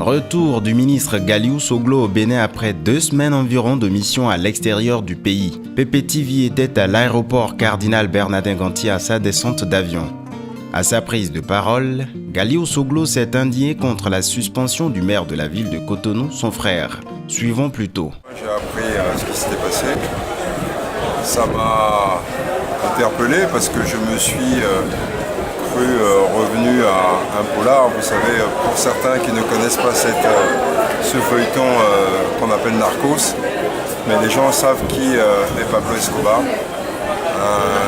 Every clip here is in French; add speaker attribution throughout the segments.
Speaker 1: Retour du ministre Galiou Soglo au Bénin après 2 semaines environ de mission à l'extérieur du pays. PPTV était à l'aéroport Cardinal Bernardin Gantier à sa descente d'avion. À sa prise de parole, Galiou Soglo s'est indigné contre la suspension du maire de la ville de Cotonou, son frère. Suivons plutôt.
Speaker 2: J'ai appris ce qui s'était passé. Ça m'a interpellé parce que je me suis cru revenu à un polar. Vous savez, pour certains qui ne connaissent pas ce feuilleton qu'on appelle Narcos, mais les gens savent qui est Pablo Escobar,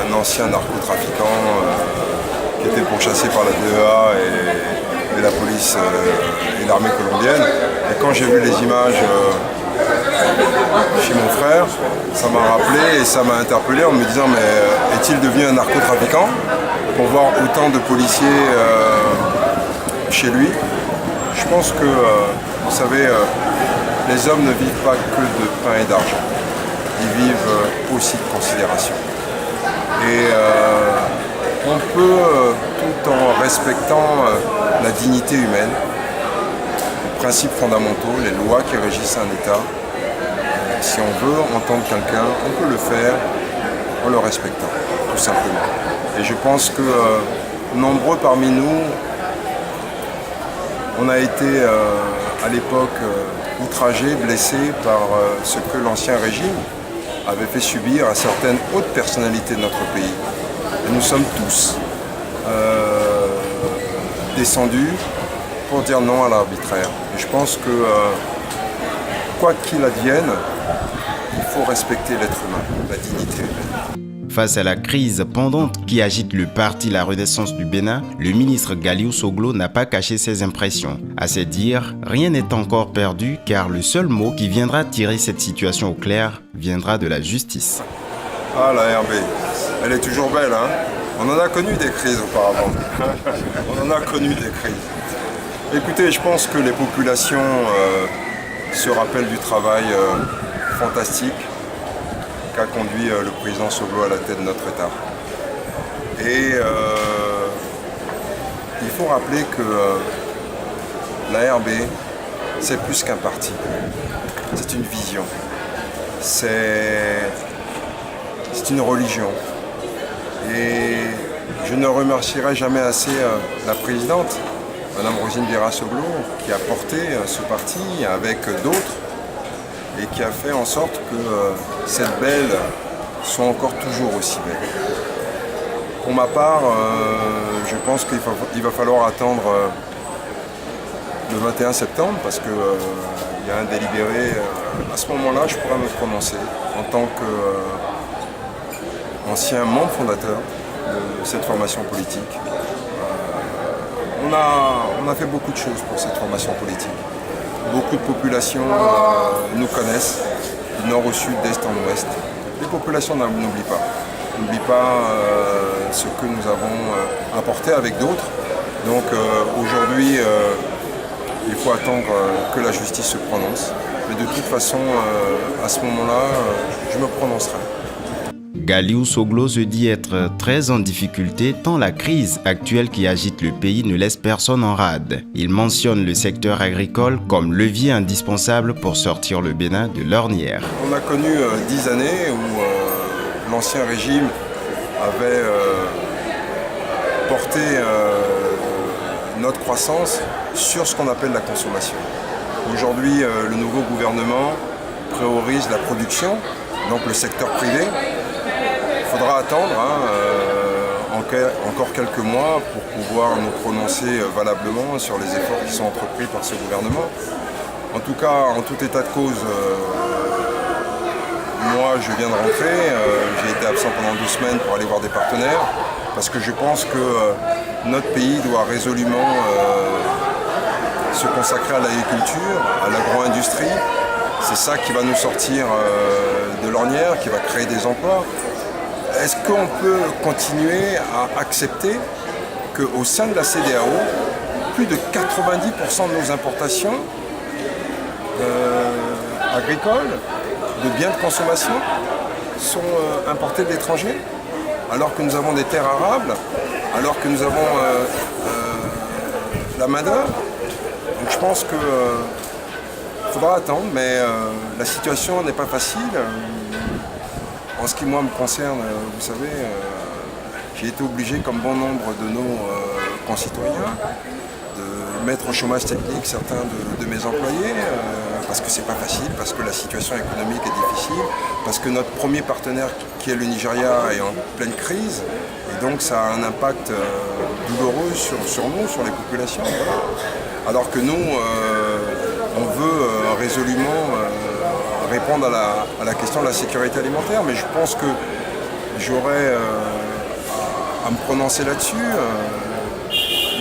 Speaker 2: un ancien narcotrafiquant qui était pourchassé par la DEA et la police et l'armée colombienne. Et quand j'ai vu les images chez mon frère, ça m'a rappelé et ça m'a interpellé en me disant mais est-il devenu un narcotrafiquant pour voir autant de policiers chez lui. Je pense que, vous savez, les hommes ne vivent pas que de pain et d'argent. Ils vivent aussi de considération. Et on peut, tout en respectant la dignité humaine, les principes fondamentaux, les lois qui régissent un État, si on veut entendre quelqu'un, on peut le faire en le respectant, tout simplement. Et je pense que nombreux parmi nous, on a été à l'époque outragés, blessés par ce que l'ancien régime avait fait subir à certaines hautes personnalités de notre pays. Et nous sommes tous descendus pour dire non à l'arbitraire. Et je pense que quoi qu'il advienne, il faut respecter l'être humain, la dignité humaine.
Speaker 1: Face à la crise pendante qui agite le parti La Renaissance du Bénin, le ministre Galiou Soglo n'a pas caché ses impressions. À ses dires, rien n'est encore perdu car le seul mot qui viendra tirer cette situation au clair viendra de la justice.
Speaker 2: Ah, la RB, elle est toujours belle, hein. On en a connu des crises auparavant. On en a connu des crises. Écoutez, je pense que les populations se rappellent du travail fantastique qu'a conduit le président Soglo à la tête de notre État. Et il faut rappeler que la RB, c'est plus qu'un parti. C'est une vision. C'est une religion. Et je ne remercierai jamais assez la présidente, Madame Rosine Vieira Soglo, qui a porté ce parti avec d'autres et qui a fait en sorte que cette belle soit encore toujours aussi belle. Pour ma part, je pense qu'il va falloir attendre le 21 septembre parce qu'il y a un délibéré. À ce moment-là, je pourrai me prononcer en tant qu'ancien membre fondateur de cette formation politique. On a fait beaucoup de choses pour cette formation politique. Beaucoup de populations nous connaissent, du nord au sud, d'est en ouest. Les populations n'oublient pas. N'oublient pas ce que nous avons apporté avec d'autres. Donc aujourd'hui, il faut attendre que la justice se prononce. Mais de toute façon, à ce moment-là, je me prononcerai.
Speaker 1: Galiou Soglo se dit être très en difficulté tant la crise actuelle qui agite le pays ne laisse personne en rade. Il mentionne le secteur agricole comme levier indispensable pour sortir le Bénin de l'ornière.
Speaker 2: On a connu 10 années où l'ancien régime avait porté notre croissance sur ce qu'on appelle la consommation. Aujourd'hui, le nouveau gouvernement priorise la production, donc le secteur privé. Il faudra attendre encore quelques mois pour pouvoir nous prononcer valablement sur les efforts qui sont entrepris par ce gouvernement. En tout cas, en tout état de cause, moi je viens de rentrer, j'ai été absent pendant 2 semaines pour aller voir des partenaires parce que je pense que notre pays doit résolument se consacrer à l'agriculture, à l'agro-industrie. C'est ça qui va nous sortir de l'ornière, qui va créer des emplois. Est-ce qu'on peut continuer à accepter qu'au sein de la CEDEAO, plus de 90% de nos importations agricoles, de biens de consommation, sont importées de l'étranger, alors que nous avons des terres arables, alors que nous avons la main-d'œuvre? Donc je pense que faudra attendre, mais la situation n'est pas facile. En ce qui moi me concerne, vous savez, j'ai été obligé, comme bon nombre de nos concitoyens, de mettre au chômage technique certains de mes employés, parce que c'est pas facile, parce que la situation économique est difficile, parce que notre premier partenaire qui est le Nigeria est en pleine crise, et donc ça a un impact douloureux sur nous, sur les populations. Voilà. Alors que nous, on veut résolument répondre à la question de la sécurité alimentaire, mais je pense que j'aurais à me prononcer là-dessus.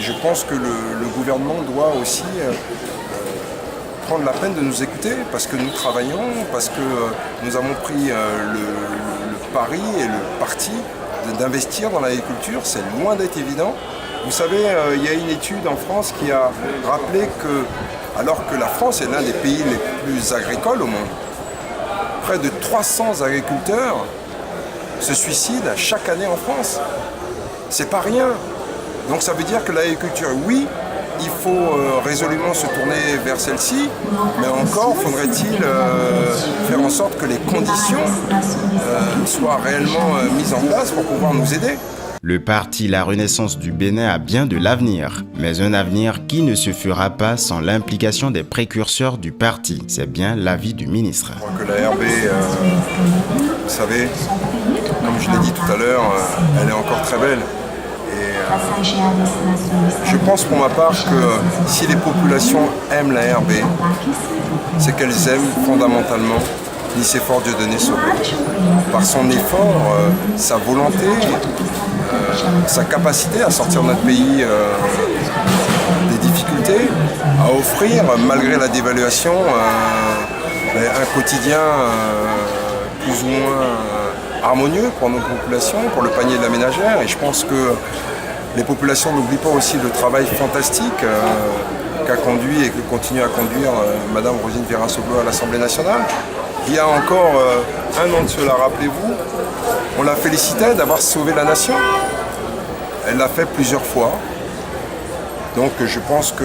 Speaker 2: Je pense que le gouvernement doit aussi prendre la peine de nous écouter, parce que nous travaillons, parce que nous avons pris le pari et le parti d'investir dans l'agriculture. C'est loin d'être évident. Vous savez, il y a une étude en France qui a rappelé que, alors que la France est l'un des pays les plus agricoles au monde, près de 300 agriculteurs se suicident chaque année en France. C'est pas rien. Donc ça veut dire que l'agriculture, oui, il faut résolument se tourner vers celle-ci, mais encore faudrait-il faire en sorte que les conditions soient réellement mises en place pour pouvoir nous aider.
Speaker 1: Le parti La Renaissance du Bénin a bien de l'avenir, mais un avenir qui ne se fera pas sans l'implication des précurseurs du parti. C'est bien l'avis du ministre.
Speaker 2: Je crois que la RB, vous savez, comme je l'ai dit tout à l'heure, elle est encore très belle. Et je pense pour ma part que si les populations aiment la RB, c'est qu'elles aiment fondamentalement Nicéphore Dieudonné Soglo. Par son effort, sa volonté, sa capacité à sortir notre pays des difficultés, à offrir, malgré la dévaluation, un quotidien plus ou moins harmonieux pour nos populations, pour le panier de la ménagère. Et je pense que les populations n'oublient pas aussi le travail fantastique qu'a conduit et que continue à conduire Madame Rosine Véran-Soglo à l'Assemblée nationale. Il y a encore un an de cela, rappelez-vous, on la félicitait d'avoir sauvé la nation. Elle l'a fait plusieurs fois. Donc je pense que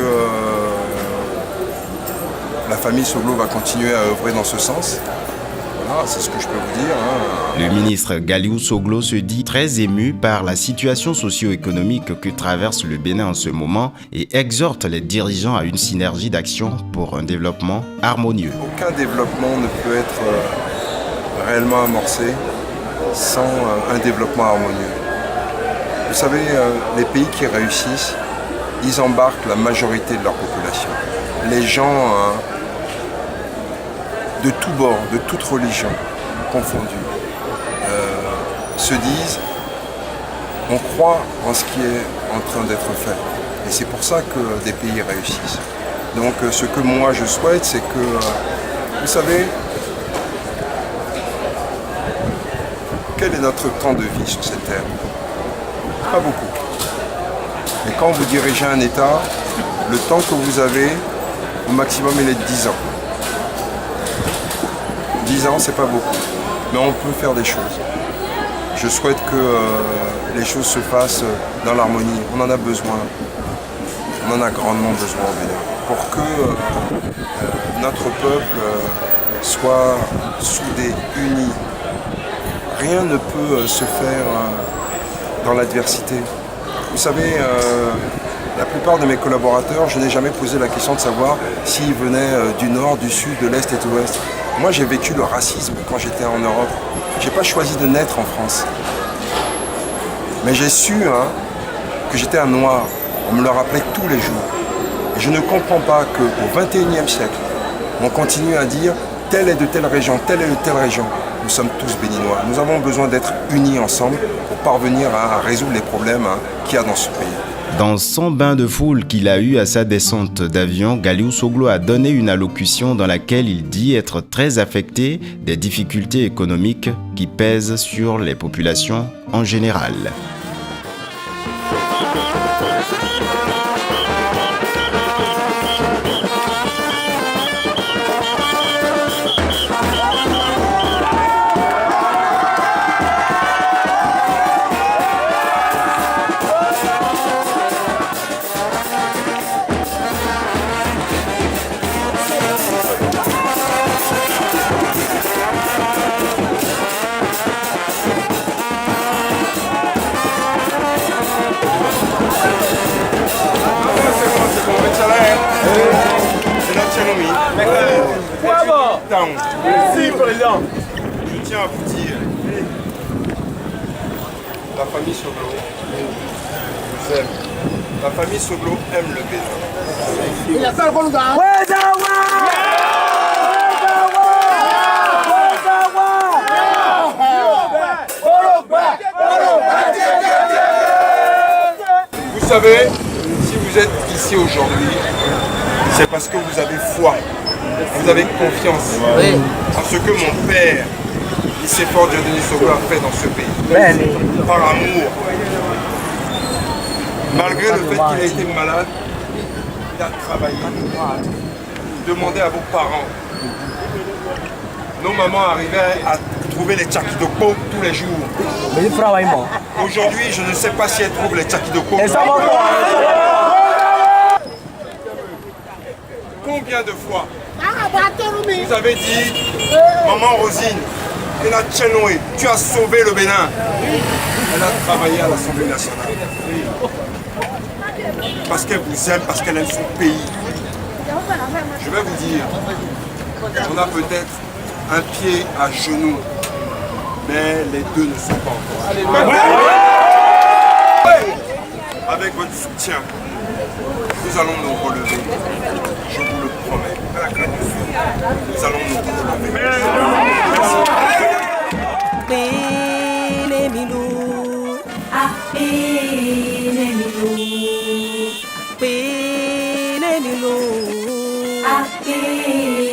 Speaker 2: la famille Soglo va continuer à œuvrer dans ce sens. Voilà, c'est ce que je peux vous dire.
Speaker 1: Le ministre Galiou Soglo se dit très ému par la situation socio-économique que traverse le Bénin en ce moment et exhorte les dirigeants à une synergie d'action pour un développement harmonieux.
Speaker 2: Aucun développement ne peut être réellement amorcé sans un développement harmonieux. Vous savez, les pays qui réussissent, ils embarquent la majorité de leur population. Les gens de tous bords, de toutes religions confondues, se disent, on croit en ce qui est en train d'être fait. Et c'est pour ça que des pays réussissent. Donc ce que moi je souhaite, c'est que, vous savez, quel est notre temps de vie sur cette terre? Pas beaucoup. Mais quand vous dirigez un État, le temps que vous avez, au maximum, il est de 10 ans. 10 ans, c'est pas beaucoup. Mais on peut faire des choses. Je souhaite que les choses se fassent dans l'harmonie. On en a besoin. On en a grandement besoin au Bénin. Pour que notre peuple soit soudé, uni. Rien ne peut se faire dans l'adversité. Vous savez, la plupart de mes collaborateurs, je n'ai jamais posé la question de savoir s'ils venaient du nord, du sud, de l'est et de l'ouest. Moi, j'ai vécu le racisme quand j'étais en Europe. Je n'ai pas choisi de naître en France. Mais j'ai su que j'étais un noir. On me le rappelait tous les jours. Et je ne comprends pas qu'au XXIe siècle, on continue à dire telle est de telle région, telle est de telle région. Nous sommes tous béninois. Nous avons besoin d'être unis ensemble pour parvenir à résoudre les problèmes qu'il y a dans ce pays.
Speaker 1: Dans son bain de foule qu'il a eu à sa descente d'avion, Galiou Soglo a donné une allocution dans laquelle il dit être très affecté des difficultés économiques qui pèsent sur les populations en général.
Speaker 2: Town.
Speaker 3: Merci, président.
Speaker 2: Je tiens à vous dire, la famille Soglo vous aime. La famille Soglo aime le Bénin. Vous savez, si vous êtes ici aujourd'hui, c'est parce que vous avez foi, vous avez confiance en ce que mon père, Nicéphore Dieudonné Soglo, a fait dans ce pays. Par amour. Malgré le fait qu'il ait été malade, il a travaillé. Demandez à vos parents. Nos mamans arrivaient à trouver les tchakidoko tous les jours. Aujourd'hui, je ne sais pas si elles trouvent les tchakidoko. Combien de fois vous avez dit, maman Rosine, tu as sauvé le Bénin. Elle a travaillé à l'Assemblée nationale. Parce qu'elle vous aime, parce qu'elle aime son pays. Je vais vous dire, on a peut-être un pied à genoux, mais les deux ne sont pas encore. Avec votre soutien, nous allons nous relever. Je vous le promets. Nous allons nous relever. Merci.
Speaker 4: Happy